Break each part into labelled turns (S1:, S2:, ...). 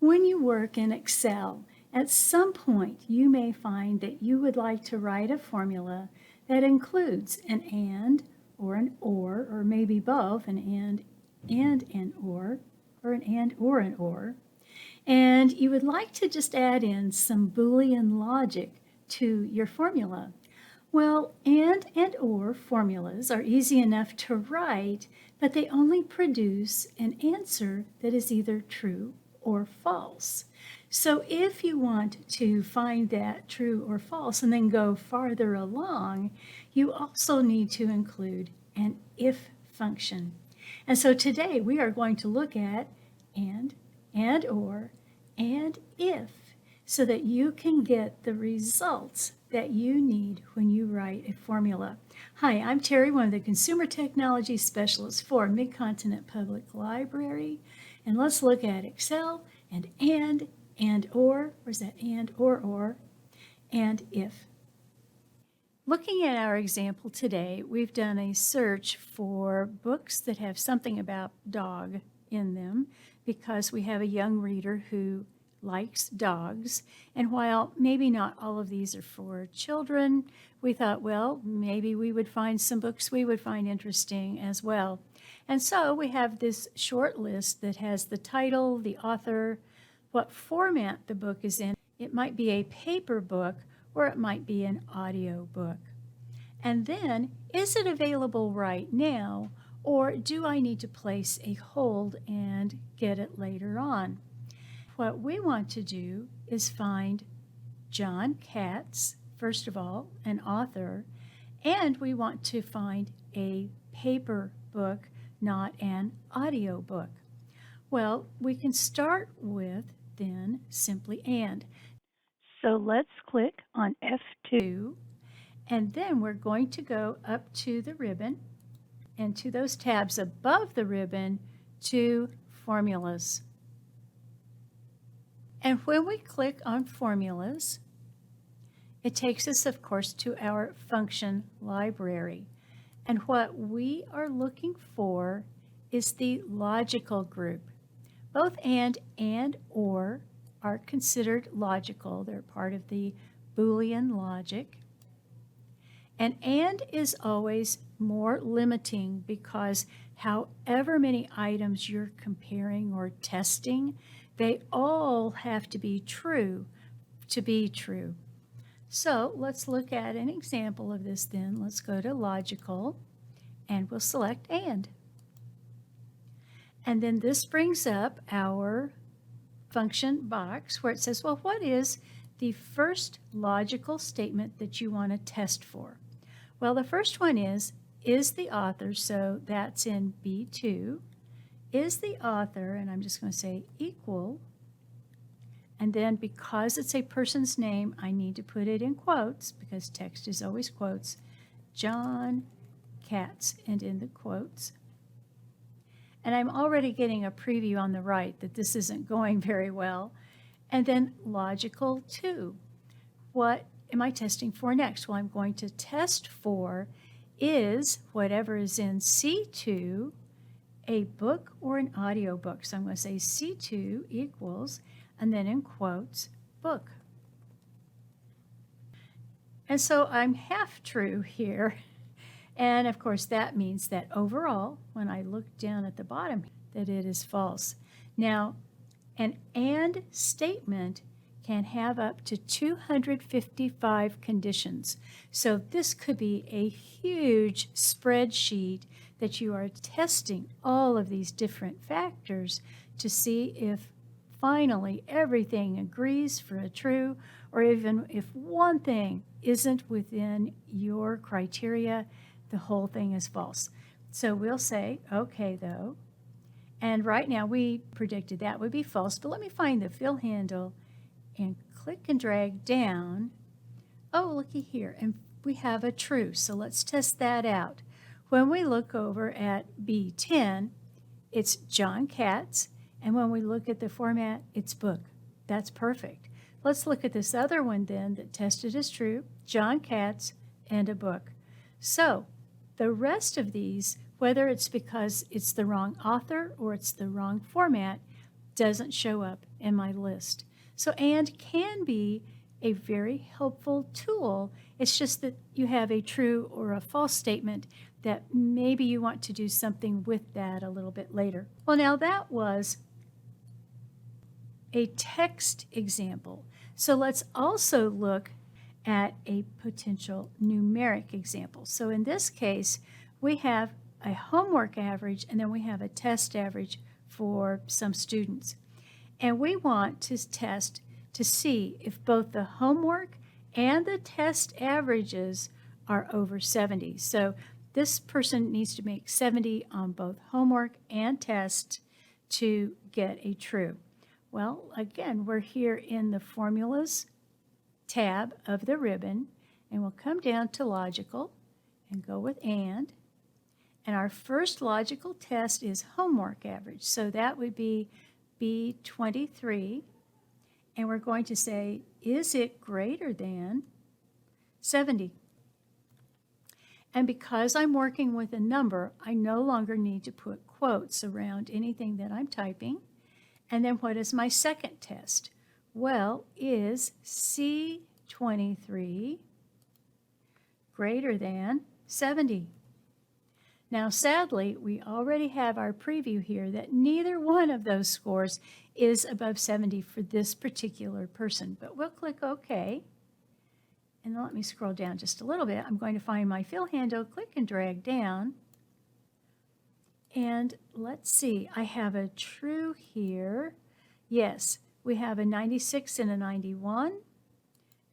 S1: When you work in Excel, at some point you may find that you would like to write a formula that includes an and or an or maybe both, an and an or an and or an or. And you would like to just add in some Boolean logic to your formula. Well, and or formulas are easy enough to write, but they only produce an answer that is either true or false. So if you want to find that true or false and then go farther along, you also need to include an if function. And so today we are going to look at and or, and if, so that you can get the results that you need when you write a formula. Hi, I'm Terry, one of the Consumer Technology Specialists for Mid-Continent Public Library, and let's look at Excel and or, where's that and or, and if. Looking at our example today, we've done a search for books that have something about dog in them because we have a young reader who likes dogs. And while maybe not all of these are for children, we thought, well, maybe we would find some books we would find interesting as well. And so we have this short list that has the title, the author, what format the book is in. It might be a paper book or it might be an audio book. And then, is it available right now, or do I need to place a hold and get it later on? What we want to do is find John Katz, first of all, an author, and we want to find a paper book, not an audio book. Well, we can start with then simply and. So let's click on F2, and then we're going to go up to the ribbon and to those tabs above the ribbon to formulas. And when we click on formulas, it takes us, of course, to our function library. And what we are looking for is the logical group. Both and or are considered logical. They're part of the Boolean logic. And is always more limiting because however many items you're comparing or testing, they all have to be true to be true. So let's look at an example of this then. Let's go to logical and we'll select and. And then this brings up our function box where it says, well, what is the first logical statement that you want to test for? Well, the first one is the author, so that's in B2. Is the author, and I'm just going to say equal, and then because it's a person's name, I need to put it in quotes because text is always quotes, John Katz, and in the quotes. And I'm already getting a preview on the right that this isn't going very well. And then logical 2. What am I testing for next? Well, I'm going to test for is whatever is in C2 a book or an audio book. So I'm going to say C2 equals, and then in quotes, book. And so I'm half true here. And of course that means that overall, when I look down at the bottom, that it is false. Now, an and statement can have up to 255 conditions. So this could be a huge spreadsheet that you are testing all of these different factors to see if finally everything agrees for a true, or even if one thing isn't within your criteria, the whole thing is false. So we'll say, okay though, and right now we predicted that would be false, but let me find the fill handle and click and drag down. Oh, looky here, and we have a true, so let's test that out. When we look over at B10, it's John Katz, and when we look at the format, it's book. That's perfect. Let's look at this other one then that tested as true, John Katz and a book. So the rest of these, whether it's because it's the wrong author or it's the wrong format, doesn't show up in my list. So and can be a very helpful tool. It's just that you have a true or a false statement that maybe you want to do something with that a little bit later. Well, now that was a text example. So let's also look at a potential numeric example. So in this case, we have a homework average and then we have a test average for some students. And we want to test to see if both the homework and the test averages are over 70. So this person needs to make 70 on both homework and test to get a true. Well, again, we're here in the formulas tab of the ribbon, and we'll come down to logical and go with and our first logical test is homework average. So that would be B23, and we're going to say, is it greater than 70? And because I'm working with a number, I no longer need to put quotes around anything that I'm typing. And then what is my second test? Well, is C23 greater than 70? Now, sadly, we already have our preview here that neither one of those scores is above 70 for this particular person. But we'll click OK. And let me scroll down just a little bit. I'm going to find my fill handle, click and drag down. And let's see, I have a true here. Yes, we have a 96 and a 91.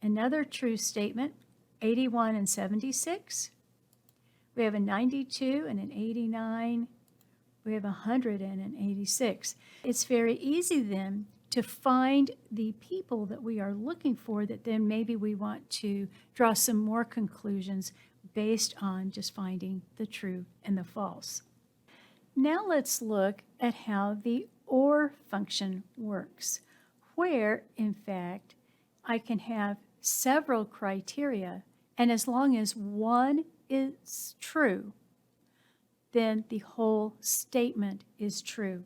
S1: Another true statement, 81 and 76. We have a 92 and an 89. We have a 100 and an 86. It's very easy then to find the people that we are looking for that then maybe we want to draw some more conclusions based on just finding the true and the false. Now let's look at how the OR function works, where, in fact, I can have several criteria, and as long as one is true, then the whole statement is true.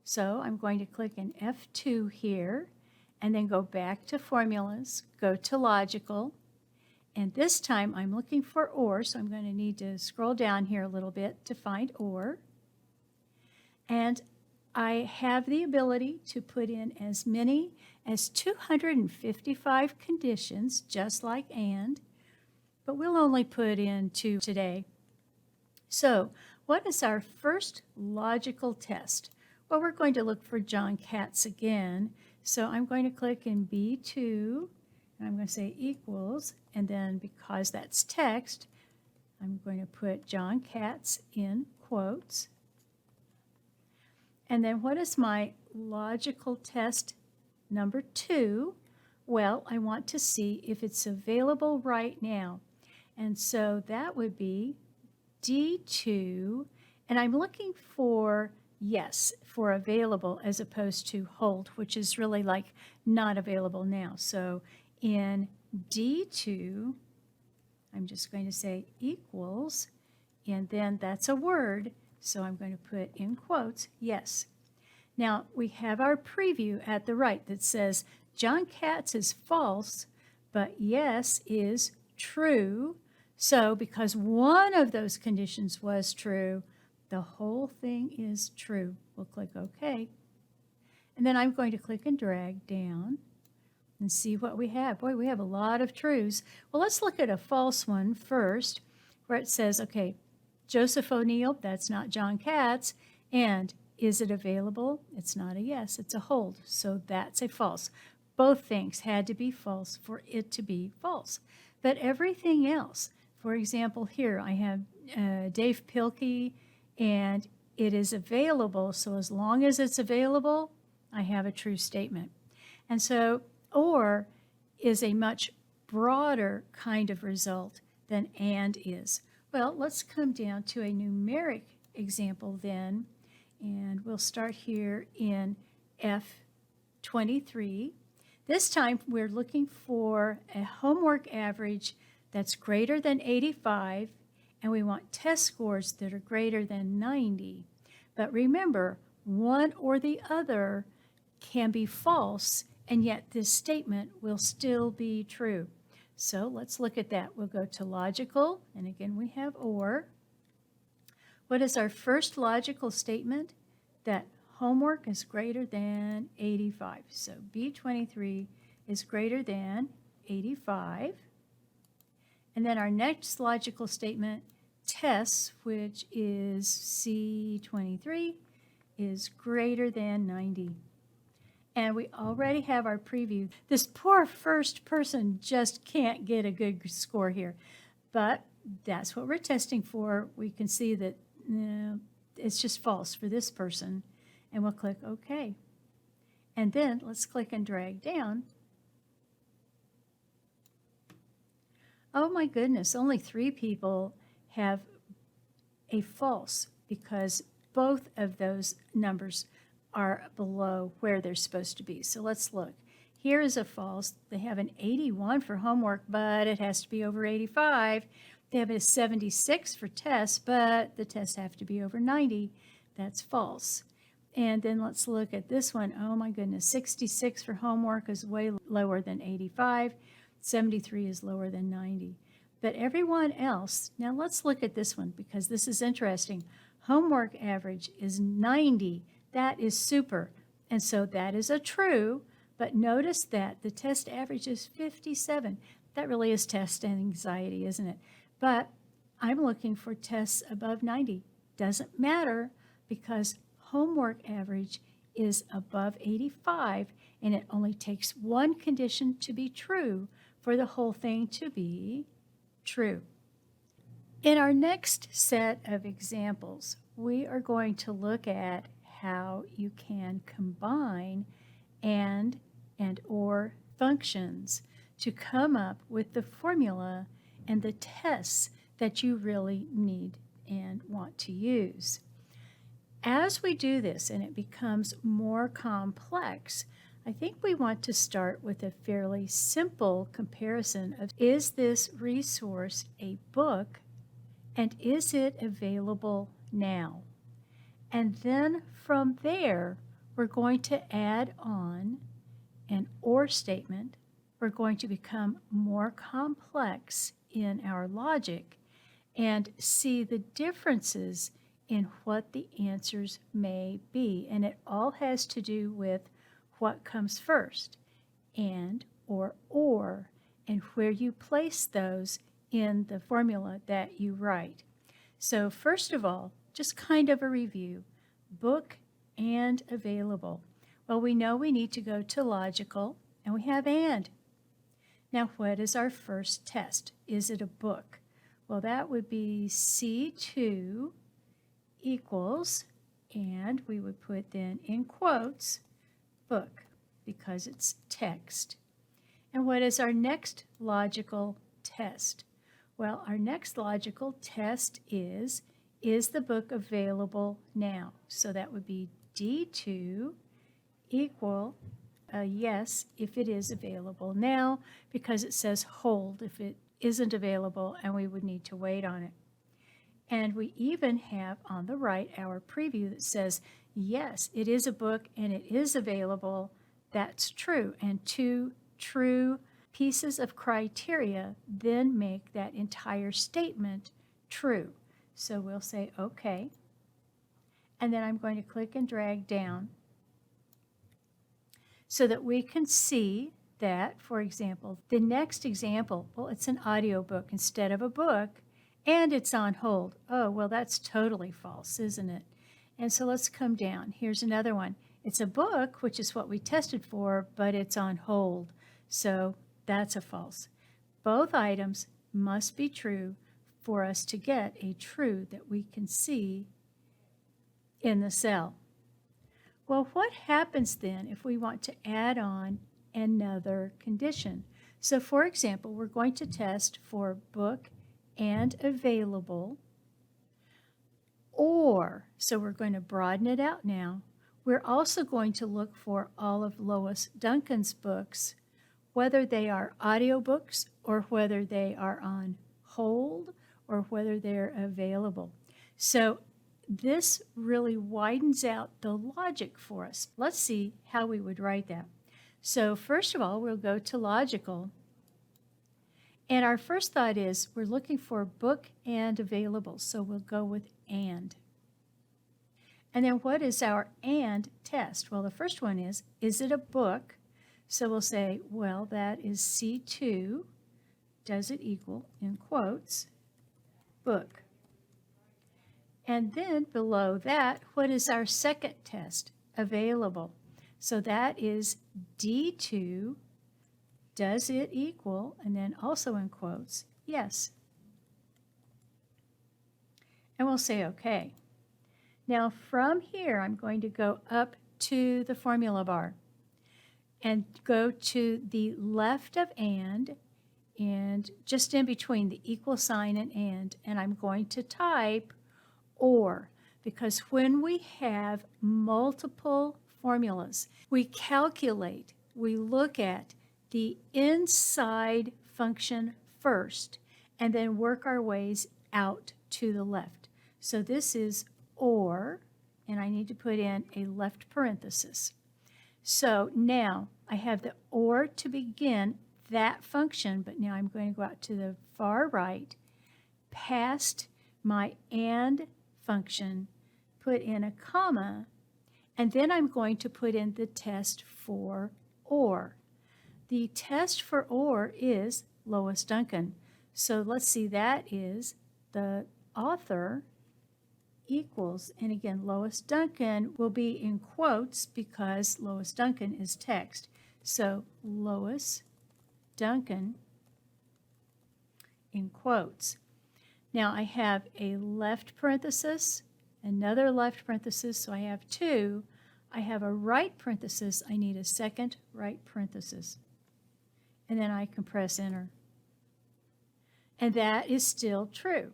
S1: So I'm going to click in F2 here, and then go back to formulas, go to logical, and this time I'm looking for OR, so I'm going to need to scroll down here a little bit to find OR. And I have the ability to put in as many as 255 conditions, just like and, but we'll only put in 2 today. So what is our first logical test? Well, we're going to look for John Katz again. So I'm going to click in B2, and I'm going to say equals, and then because that's text, I'm going to put John Katz in quotes. And then what is my logical test number 2? Well, I want to see if it's available right now. And so that would be D2, and I'm looking for yes, for available as opposed to hold, which is really like not available now. So in D2, I'm just going to say equals, and then that's a word. So I'm going to put in quotes, yes. Now we have our preview at the right that says John Katz is false, but yes is true. So because one of those conditions was true, the whole thing is true. We'll click OK. And then I'm going to click and drag down and see what we have. Boy, we have a lot of truths. Well, let's look at a false one first, where it says, okay, Joseph O'Neill, that's not John Katz, and is it available? It's not a yes, it's a hold, so that's a false. Both things had to be false for it to be false. But everything else, for example, here I have Dave Pilkey, and it is available, so as long as it's available, I have a true statement. And so OR is a much broader kind of result than AND is. Well, let's come down to a numeric example then, and we'll start here in F23. This time we're looking for a homework average that's greater than 85, and we want test scores that are greater than 90. But remember, one or the other can be false, and yet this statement will still be true. So let's look at that. We'll go to logical, and again we have or. What is our first logical statement? That homework is greater than 85. So B23 is greater than 85. And then our next logical statement, tests, which is C23, is greater than 90. And we already have our preview. This poor first person just can't get a good score here. But that's what we're testing for. We can see that it's just false for this person. And we'll click OK. And then let's click and drag down. Oh my goodness, only 3 people have a false because both of those numbers are below where they're supposed to be. So let's look. Here is a false. They have an 81 for homework, but it has to be over 85. They have a 76 for tests, but the tests have to be over 90. That's false. And then let's look at this one. Oh my goodness, 66 for homework is way lower than 85. 73 is lower than 90. But everyone else, now let's look at this one because this is interesting. Homework average is 90. That is super. And so that is a true, but notice that the test average is 57. That really is test anxiety, isn't it? But I'm looking for tests above 90. Doesn't matter because homework average is above 85, and it only takes one condition to be true for the whole thing to be true. In our next set of examples, we are going to look at how you can combine and or functions to come up with the formula and the tests that you really need and want to use. As we do this and it becomes more complex, I think we want to start with a fairly simple comparison of, is this resource a book and is it available now? And then from there, we're going to add on an or statement. We're going to become more complex in our logic and see the differences in what the answers may be. And it all has to do with what comes first, and or, and where you place those in the formula that you write. So first of all, just kind of a review, book and available. Well, we know we need to go to logical, and we have and. Now, what is our first test? Is it a book? Well, that would be C2 equals, and we would put then in quotes, book, because it's text. And what is our next logical test? Well, our next logical test is the book available now? So that would be D2 equal yes if it is available now, because it says hold if it isn't available and we would need to wait on it. And we even have on the right our preview that says, yes, it is a book and it is available. That's true. And 2 true pieces of criteria then make that entire statement true. So we'll say, okay. And then I'm going to click and drag down so that we can see that, for example, the next example, well, it's an audiobook instead of a book, and it's on hold. Oh, well, that's totally false, isn't it? And so let's come down. Here's another one. It's a book, which is what we tested for, but it's on hold. So that's a false. Both items must be true for us to get a true that we can see in the cell. Well, what happens then if we want to add on another condition? So for example, we're going to test for book and available, or, so we're going to broaden it out now. We're also going to look for all of Lois Duncan's books, whether they are audiobooks or whether they are on hold or whether they're available. So this really widens out the logic for us. Let's see how we would write that. So first of all, we'll go to logical. And our first thought is we're looking for book and available. So we'll go with and. And then what is our and test? Well, the first one is it a book? So we'll say, well, that is C2. Does it equal, in quotes, book? And then below that, what is our second test? Available. So that is D2. Does it equal, and then also in quotes, yes. And we'll say OK. Now from here, I'm going to go up to the formula bar and go to the left of and just in between the equal sign and I'm going to type or, because when we have multiple formulas, we calculate, we look at the inside function first and then work our ways out to the left. So this is or, and I need to put in a left parenthesis. So now I have the or to begin that function, but now I'm going to go out to the far right, past my and function, put in a comma, and then I'm going to put in the test for or. The test for or is Lois Duncan. So let's see, that is the author equals, and again, Lois Duncan will be in quotes because Lois Duncan is text. So Lois Duncan in quotes. Now I have a left parenthesis, another left parenthesis, so I have two. I have a right parenthesis, I need a second right parenthesis. And then I can press enter. And that is still true.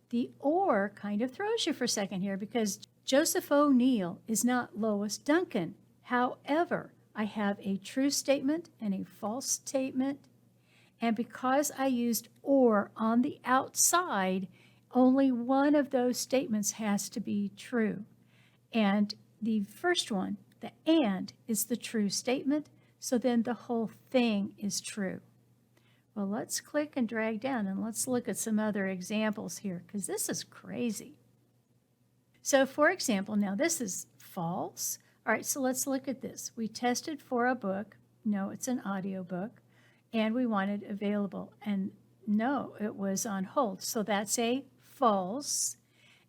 S1: The or kind of throws you for a second here because Joseph O'Neill is not Lois Duncan. However, I have a true statement and a false statement. And because I used or on the outside, only one of those statements has to be true. And the first one, the and, is the true statement. So then the whole thing is true. Well, let's click and drag down and let's look at some other examples here because this is crazy. So for example, now this is false. All right, so let's look at this. We tested for a book. No, it's an audio book. And we wanted available. And no, it was on hold. So that's a false.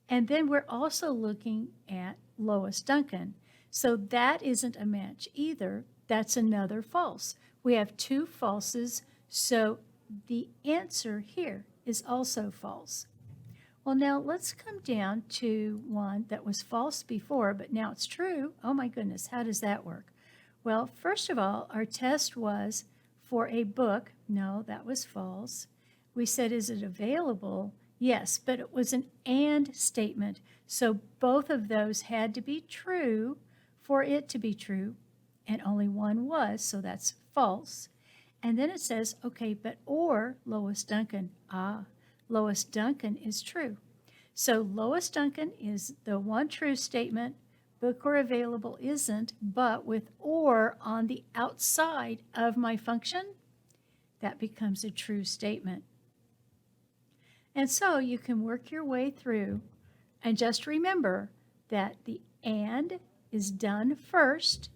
S1: And then we're also looking at Lois Duncan. So that isn't a match either. That's another false. We have two falses. So the answer here is also false. Well, now let's come down to one that was false before, but now it's true. Oh my goodness, how does that work? Well, first of all, our test was for a book. No, that was false. We said, is it available? Yes, but it was an and statement. So both of those had to be true for it to be true, and only one was, so that's false. And then it says, okay, but or Lois Duncan. Lois Duncan is true. So Lois Duncan is the one true statement. Book or available isn't, but with or on the outside of my function, that becomes a true statement. And so you can work your way through and just remember that the and is done first,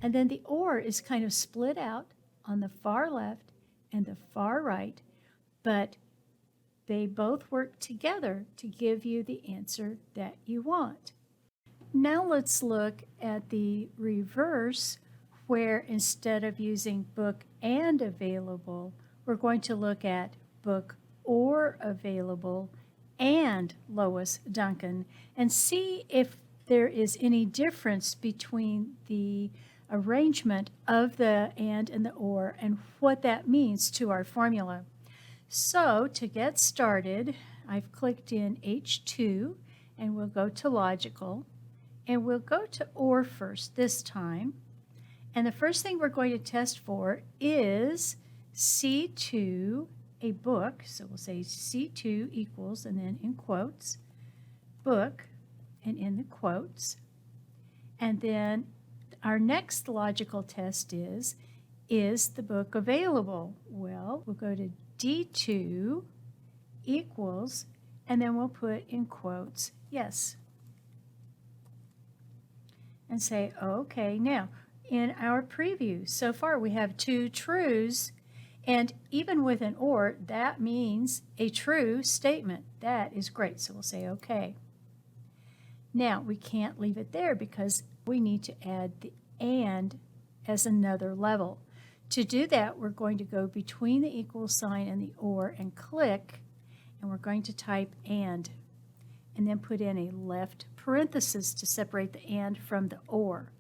S1: and then the or is kind of split out on the far left and the far right, but they both work together to give you the answer that you want. Now let's look at the reverse, where instead of using book and available, we're going to look at book or available and Lois Duncan and see if there is any difference between the arrangement of the and the or and what that means to our formula. So to get started, I've clicked in H2 and we'll go to logical and we'll go to or first this time. And the first thing we're going to test for is C2, a book. So we'll say C2 equals, and then in quotes, book. and in the quotes. And then our next logical test is the book available? Well, we'll go to D2 equals, and then we'll put in quotes, yes. And say, okay, now in our preview, so far we have 2 trues, and even with an or, that means a true statement. That is great, so we'll say okay. Now, we can't leave it there because we need to add the and as another level. To do that, we're going to go between the equal sign and the or and click, and we're going to type and then put in a left parenthesis to separate the and from the or.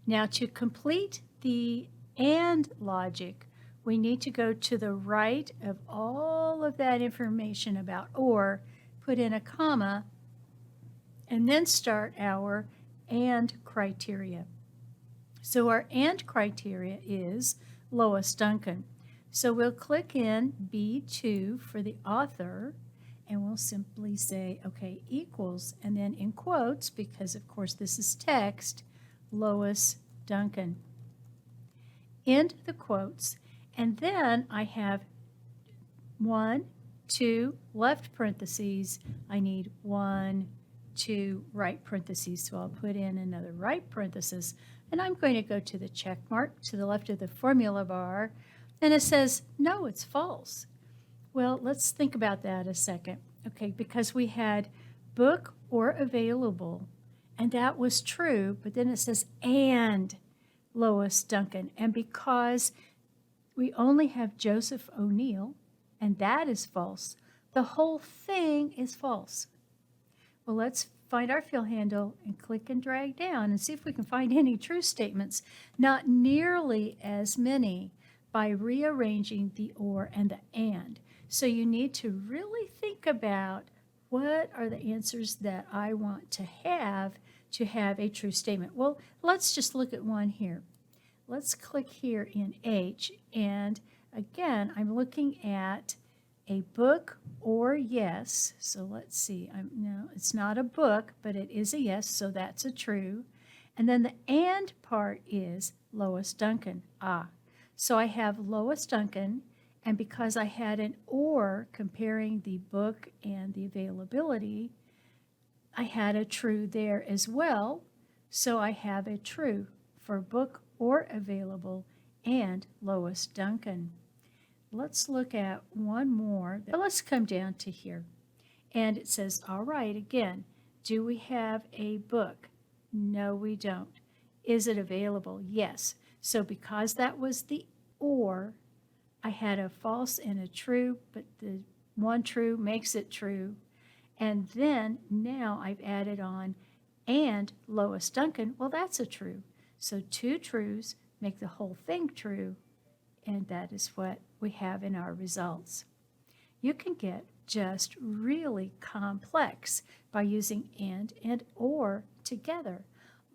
S1: Now, to complete the and logic, we need to go to the right of all of that information about or, put in a comma, and then start our and criteria. So our and criteria is Lois Duncan. So we'll click in B2 for the author, and we'll simply say, okay, equals, and then in quotes, because of course this is text, Lois Duncan. End the quotes, and then I have 1, 2, left parentheses. I need 1, 2, right parentheses, so I'll put in another right parenthesis, and I'm going to go to the check mark to the left of the formula bar, and it says, no, it's false. Well, let's think about that a second. Okay, because we had book or available, and that was true, but then it says and Lois Duncan, and because we only have Joseph O'Neill, and that is false, the whole thing is false. Well, let's find our fill handle and click and drag down and see if we can find any true statements. Not nearly as many by rearranging the or and the and. So you need to really think about what are the answers that I want to have a true statement. Well, let's just look at one here. Let's click here in H, and again, I'm looking at a book or yes. So let's see, no, it's not a book, but it is a yes, so that's a true. And then the and part is Lois Duncan. So I have Lois Duncan, and because I had an or comparing the book and the availability, I had a true there as well. So I have a true for book or available and Lois Duncan. Let's look at one more. Let's come down to here. And it says, all right, again, do we have a book? No, we don't. Is it available? Yes. So because that was the or, I had a false and a true, but the one true makes it true. And then now I've added on and Lois Duncan. Well, that's a true. So 2 trues make the whole thing true, and that is what we have in our results. You can get just really complex by using and or together.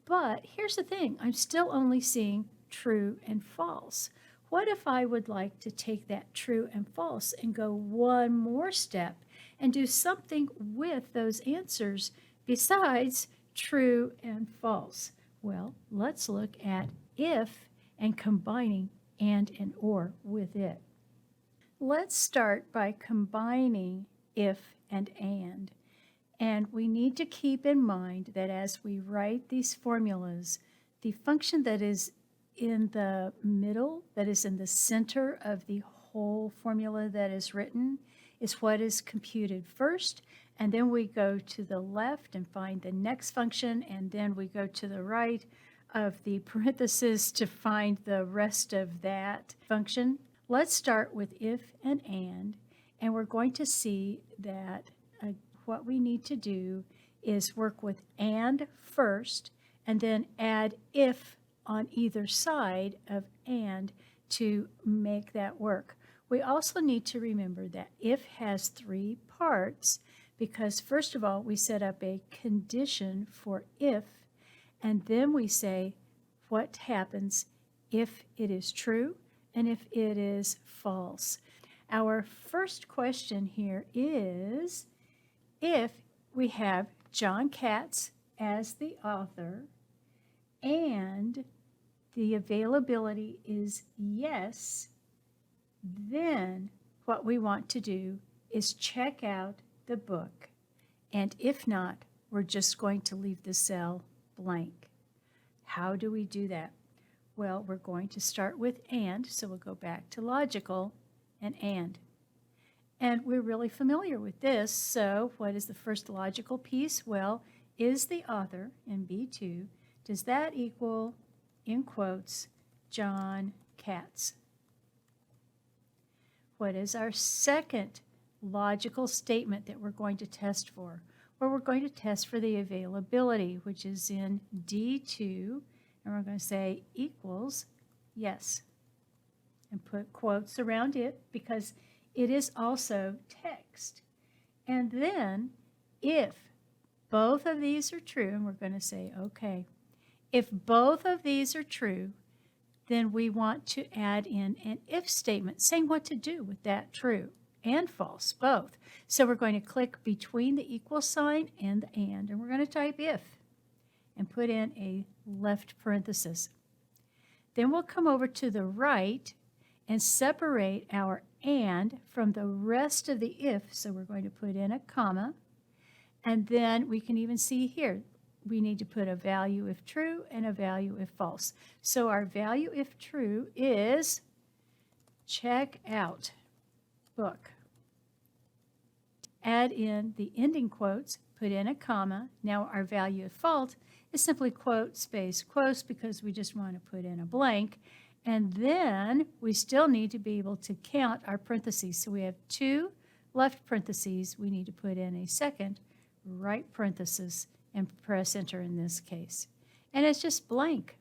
S1: But here's the thing, I'm still only seeing true and false. What if I would like to take that true and false and go one more step and do something with those answers besides true and false? Well, let's look at if and combining and or with it. Let's start by combining if and. And we need to keep in mind that as we write these formulas, the function that is in the middle, that is in the center of the whole formula that is written, is what is computed first, and then we go to the left and find the next function, and then we go to the right of the parenthesis to find the rest of that function. Let's start with if and we're going to see that what we need to do is work with and first, and then add if on either side of and to make that work. We also need to remember that if has 3 parts because first of all we set up a condition for if, and then we say what happens if it is true and if it is false. Our first question here is if we have John Katz as the author and the availability is yes, then what we want to do is check out the book. And if not, we're just going to leave the cell blank. How do we do that? Well, we're going to start with and, so we'll go back to logical and. And we're really familiar with this, so what is the first logical piece? Well, is the author in B2, does that equal, in quotes, John Katz? What is our second logical statement that we're going to test for? Well, we're going to test for the availability, which is in D2, and we're going to say equals yes, and put quotes around it because it is also text. And then if both of these are true, and we're going to say, okay, if both of these are true, then we want to add in an if statement saying what to do with that true and false, both. So we're going to click between the equal sign and the and we're going to type if and put in a left parenthesis. Then we'll come over to the right and separate our and from the rest of the if, so we're going to put in a comma, and then we can even see here, we need to put a value if true and a value if false. So our value if true is check out book. Add in the ending quotes, put in a comma. Now our value if false is simply quote space quotes because we just want to put in a blank. And then we still need to be able to count our parentheses. So we have two left parentheses. We need to put in a second right parenthesis and press enter in this case. And it's just blank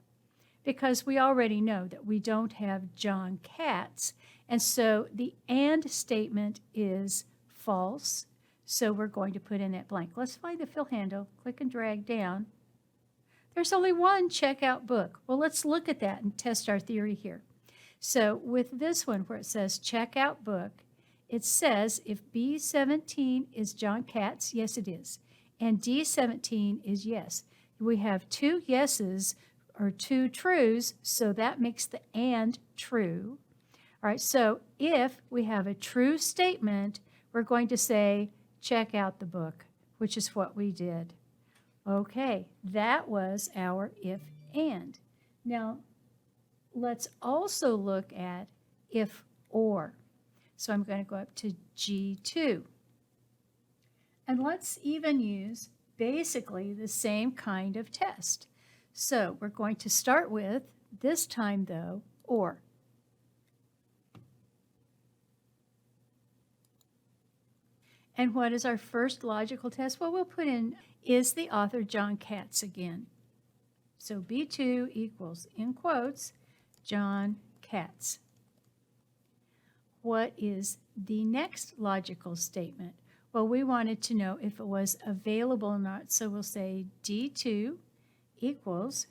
S1: because we already know that we don't have John Katz. And so the and statement is false. So we're going to put in that blank. Let's find the fill handle, click and drag down. There's only one checkout book. Well, let's look at that and test our theory here. So with this one where it says checkout book, it says if B17 is John Katz, yes it is, and D17 is yes. We have two yeses or two trues, so that makes the and true. All right, so if we have a true statement, we're going to say check out the book, which is what we did. Okay, that was our if and. Now, let's also look at if or. So I'm going to go up to G2. And let's even use basically the same kind of test. So we're going to start with, this time though, or. And what is our first logical test? Well, we'll put in, is the author John Katz again? So B2 equals, in quotes, John Katz. What is the next logical statement? Well, we wanted to know if it was available or not, so we'll say D2 equals,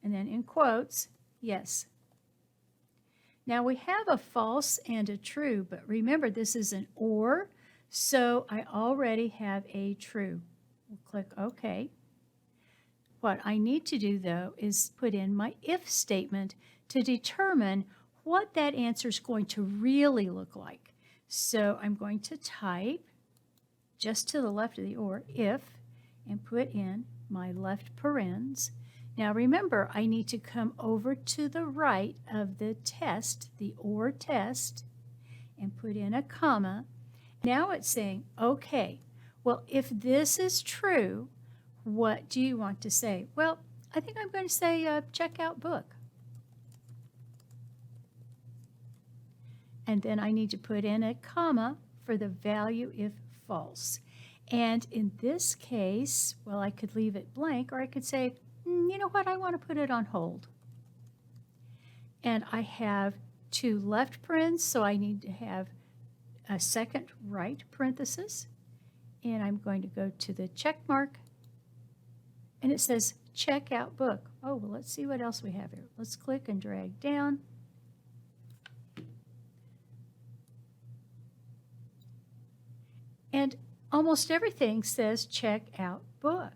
S1: and then in quotes, yes. Now we have a false and a true, but remember this is an or, so I already have a true. We'll click OK. What I need to do, though, is put in my if statement to determine what that answer is going to really look like. So I'm going to type just to the left of the or, if, and put in my left parens. Now remember, I need to come over to the right of the test, the or test, and put in a comma. Now it's saying, okay, well, if this is true, what do you want to say? Well, I think I'm going to say check out book. And then I need to put in a comma for the value if false. And in this case, well, I could leave it blank, or I could say, you know what, I want to put it on hold. And I have two left parens, so I need to have a second right parenthesis. And I'm going to go to the check mark. And it says check out book. Oh, well, let's see what else we have here. Let's click and drag down. And almost everything says check out book.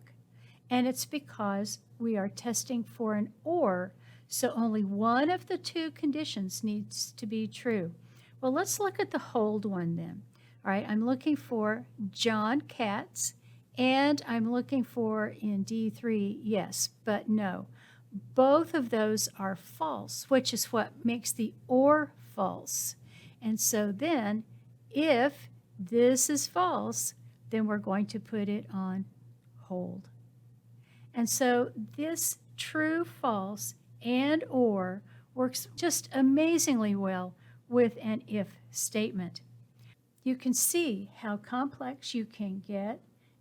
S1: and it's because we are testing for an or, so only one of the two conditions needs to be true. Well, let's look at the hold one then. All right, I'm looking for John Katz, and I'm looking for in D3, yes, but no. Both of those are false, which is what makes the or false. And so then, if this is false, then we're going to put it on hold. And so this true, false, and or works just amazingly well with an if statement. You can see how complex you can get,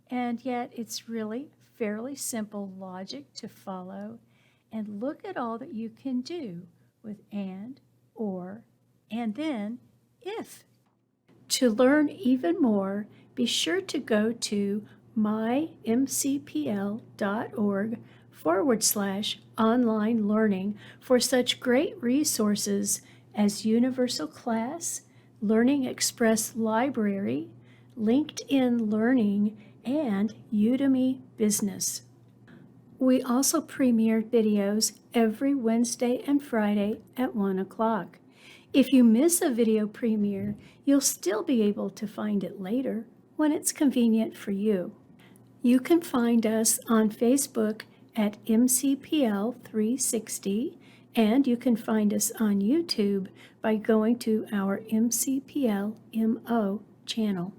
S1: and yet it's really fairly simple logic to follow. And look at all that you can do with and, or, and then if. To learn even more, be sure to go to mymcpl.org/online learning for such great resources as Universal Class, Learning Express Library, LinkedIn Learning, and Udemy Business. We also premiere videos every Wednesday and Friday at 1 o'clock. If you miss a video premiere, you'll still be able to find it later when it's convenient for you. You can find us on Facebook at MCPL 360, and you can find us on YouTube by going to our MCPL MO channel.